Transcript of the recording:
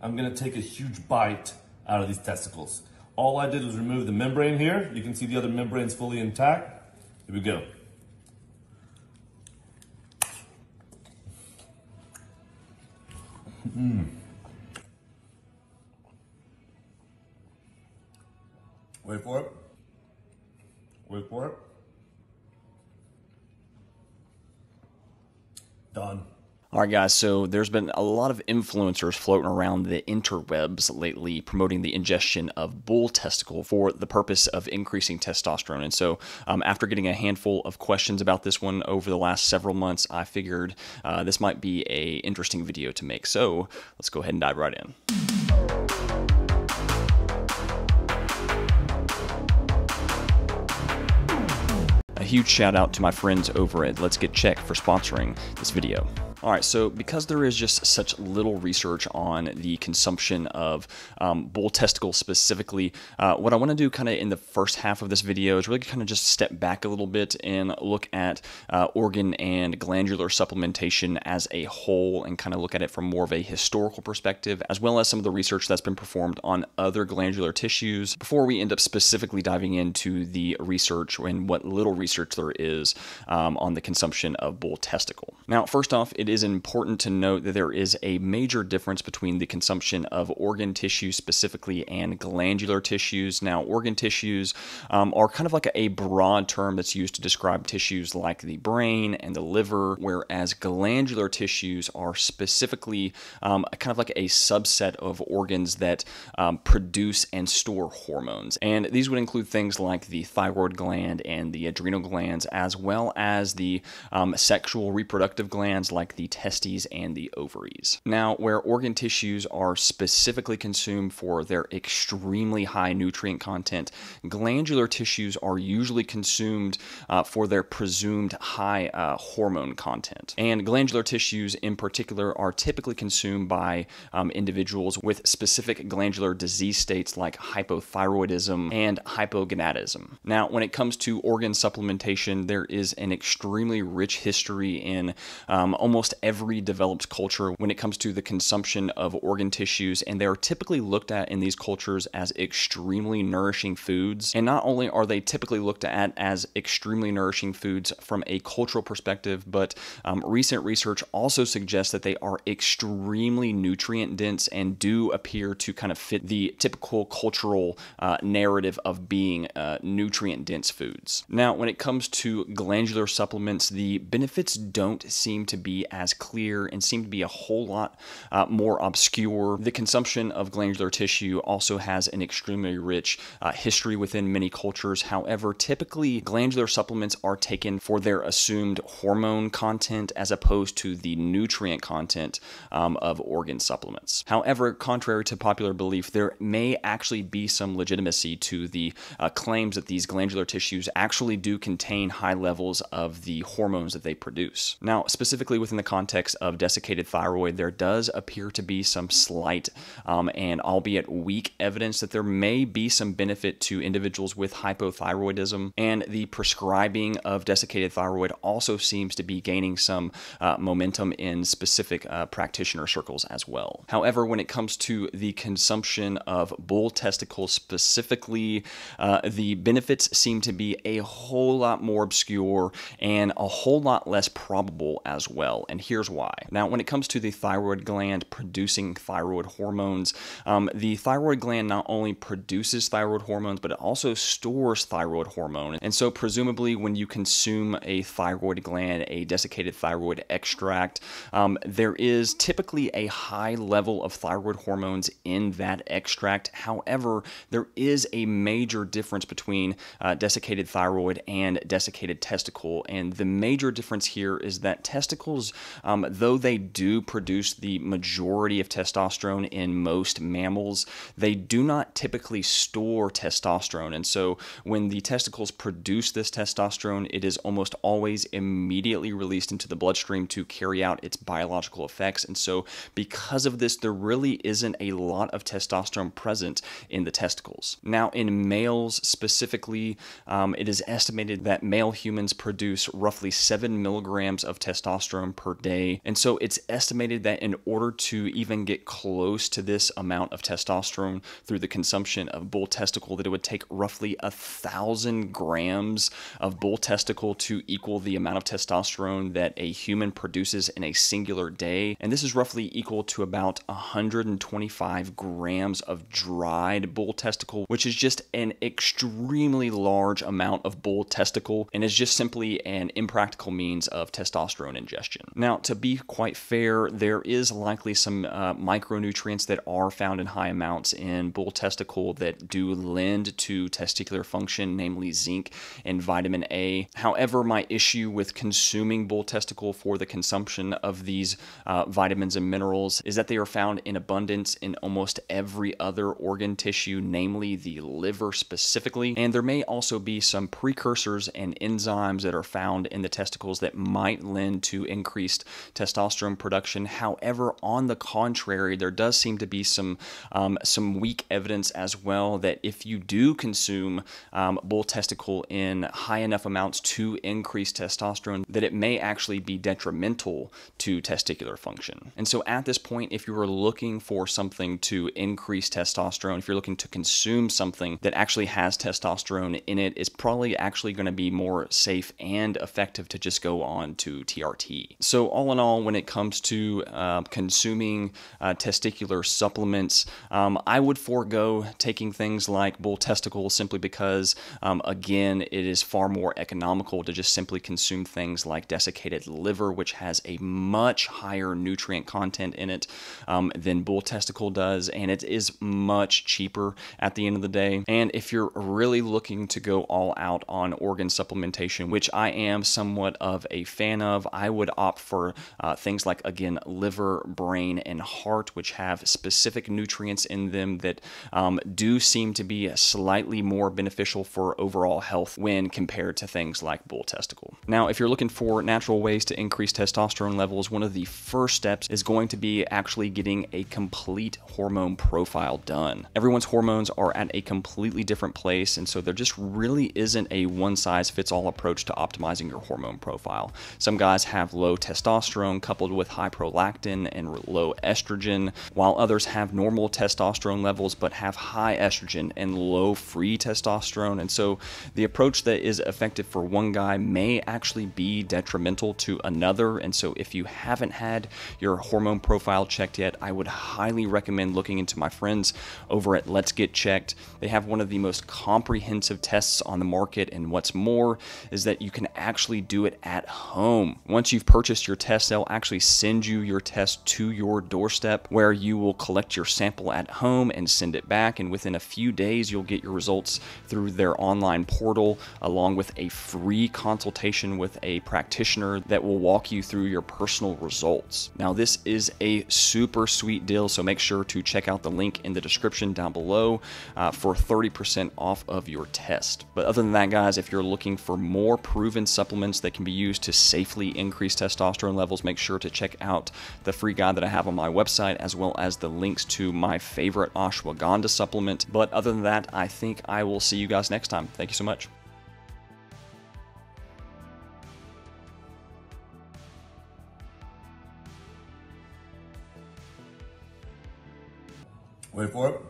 I'm gonna take a huge bite out of these testicles. All I did was remove the membrane here. You can see the other membrane's fully intact. Here we go. Wait for it. Wait for it. Done. All right, guys, so there's been a lot of influencers floating around the interwebs lately promoting the ingestion of bull testicle for the purpose of increasing testosterone. And so after getting a handful of questions about this one over the last several months, I figured this might be an interesting video to make. So let's go ahead and dive right in. A huge shout out to my friends over at Let's Get Checked for sponsoring this video. All right, so because there is just such little research on the consumption of bull testicles specifically, what I want to do kind of in the first half of this video is really kind of just step back a little bit and look at organ and glandular supplementation as a whole and kind of look at it from more of a historical perspective, as well as some of the research that's been performed on other glandular tissues before we end up specifically diving into the research and what little research there is on the consumption of bull testicle. Now, first off, it is important to note that there is a major difference between the consumption of organ tissues specifically and glandular tissues. Now, organ tissues are kind of like a broad term that's used to describe tissues like the brain and the liver, whereas glandular tissues are specifically kind of like a subset of organs that produce and store hormones. And these would include things like the thyroid gland and the adrenal glands, as well as the sexual reproductive glands like the testes and the ovaries. Now, where organ tissues are specifically consumed for their extremely high nutrient content, glandular tissues are usually consumed for their presumed high hormone content. And glandular tissues in particular are typically consumed by individuals with specific glandular disease states like hypothyroidism and hypogonadism. Now, when it comes to organ supplementation, there is an extremely rich history in almost every developed culture when it comes to the consumption of organ tissues, and they are typically looked at in these cultures as extremely nourishing foods. And not only are they typically looked at as extremely nourishing foods from a cultural perspective, but recent research also suggests that they are extremely nutrient dense and do appear to kind of fit the typical cultural narrative of being nutrient dense foods. Now, when it comes to glandular supplements, the benefits don't seem to be as clear and seem to be a whole lot more obscure. The consumption of glandular tissue also has an extremely rich history within many cultures. However, typically glandular supplements are taken for their assumed hormone content as opposed to the nutrient content of organ supplements. However, contrary to popular belief, there may actually be some legitimacy to the claims that these glandular tissues actually do contain high levels of the hormones that they produce. Now, specifically within the context of desiccated thyroid, there does appear to be some slight and albeit weak evidence that there may be some benefit to individuals with hypothyroidism, and the prescribing of desiccated thyroid also seems to be gaining some momentum in specific practitioner circles as well. However, when it comes to the consumption of bull testicles specifically, the benefits seem to be a whole lot more obscure and a whole lot less probable as well, and here's why. Now, when it comes to the thyroid gland producing thyroid hormones, the thyroid gland not only produces thyroid hormones, but it also stores thyroid hormone. And so presumably when you consume a thyroid gland, a desiccated thyroid extract, there is typically a high level of thyroid hormones in that extract. However, there is a major difference between desiccated thyroid and desiccated testicle. And the major difference here is that testicles, though they do produce the majority of testosterone in most mammals, they do not typically store testosterone. And so when the testicles produce this testosterone, it is almost always immediately released into the bloodstream to carry out its biological effects. And so because of this, there really isn't a lot of testosterone present in the testicles. Now, in males specifically, it is estimated that male humans produce roughly 7 milligrams of testosterone testosterone per day. And so it's estimated that in order to even get close to this amount of testosterone through the consumption of bull testicle, that it would take roughly 1,000 grams of bull testicle to equal the amount of testosterone that a human produces in a singular day. And this is roughly equal to about 125 grams of dried bull testicle, which is just an extremely large amount of bull testicle and is just simply an impractical means of testosterone ingestion. Now, to be quite fair, there is likely some micronutrients that are found in high amounts in bull testicle that do lend to testicular function, namely zinc and vitamin A. However, my issue with consuming bull testicle for the consumption of these vitamins and minerals is that they are found in abundance in almost every other organ tissue, namely the liver specifically. And there may also be some precursors and enzymes that are found in the testicles that might lend to increased testosterone production. However, on the contrary, there does seem to be some weak evidence as well that if you do consume bull testicle in high enough amounts to increase testosterone, that it may actually be detrimental to testicular function. And so at this point, if you are looking for something to increase testosterone, if you're looking to consume something that actually has testosterone in it, it's probably actually going to be more safe and effective to just go on to TRT. So all in all, when it comes to consuming testicular supplements, I would forego taking things like bull testicle simply because, again, it is far more economical to just simply consume things like desiccated liver, which has a much higher nutrient content in it than bull testicle does, and it is much cheaper at the end of the day. And if you're really looking to go all out on organ supplementation, which I am somewhat of a fan of, I would opt for things like, again, liver, brain, and heart, which have specific nutrients in them that do seem to be slightly more beneficial for overall health when compared to things like bull testicle. Now, if you're looking for natural ways to increase testosterone levels, one of the first steps is going to be actually getting a complete hormone profile done. Everyone's hormones are at a completely different place, and so there just really isn't a one-size-fits-all approach to optimizing your hormone profile. Some guys have low testosterone coupled with high prolactin and low estrogen, while others have normal testosterone levels but have high estrogen and low free testosterone. And so the approach that is effective for one guy may actually be detrimental to another. And so if you haven't had your hormone profile checked yet, I would highly recommend looking into my friends over at Let's Get Checked. They have one of the most comprehensive tests on the market, and what's more is that you can actually do it at home. Once you've purchased your test, they'll actually send you your test to your doorstep, where you will collect your sample at home and send it back, and within a few days you'll get your results through their online portal, along with a free consultation with a practitioner that will walk you through your personal results. Now, this is a super sweet deal, so make sure to check out the link in the description down below for 30% off of your test. But other than that, guys, if you're looking for more proven supplements that can be used to safely increase testosterone levels, make sure to check out the free guide that I have on my website, as well as the links to my favorite ashwagandha supplement. But other than that, I think I will see you guys next time. Thank you so much. Wait for it.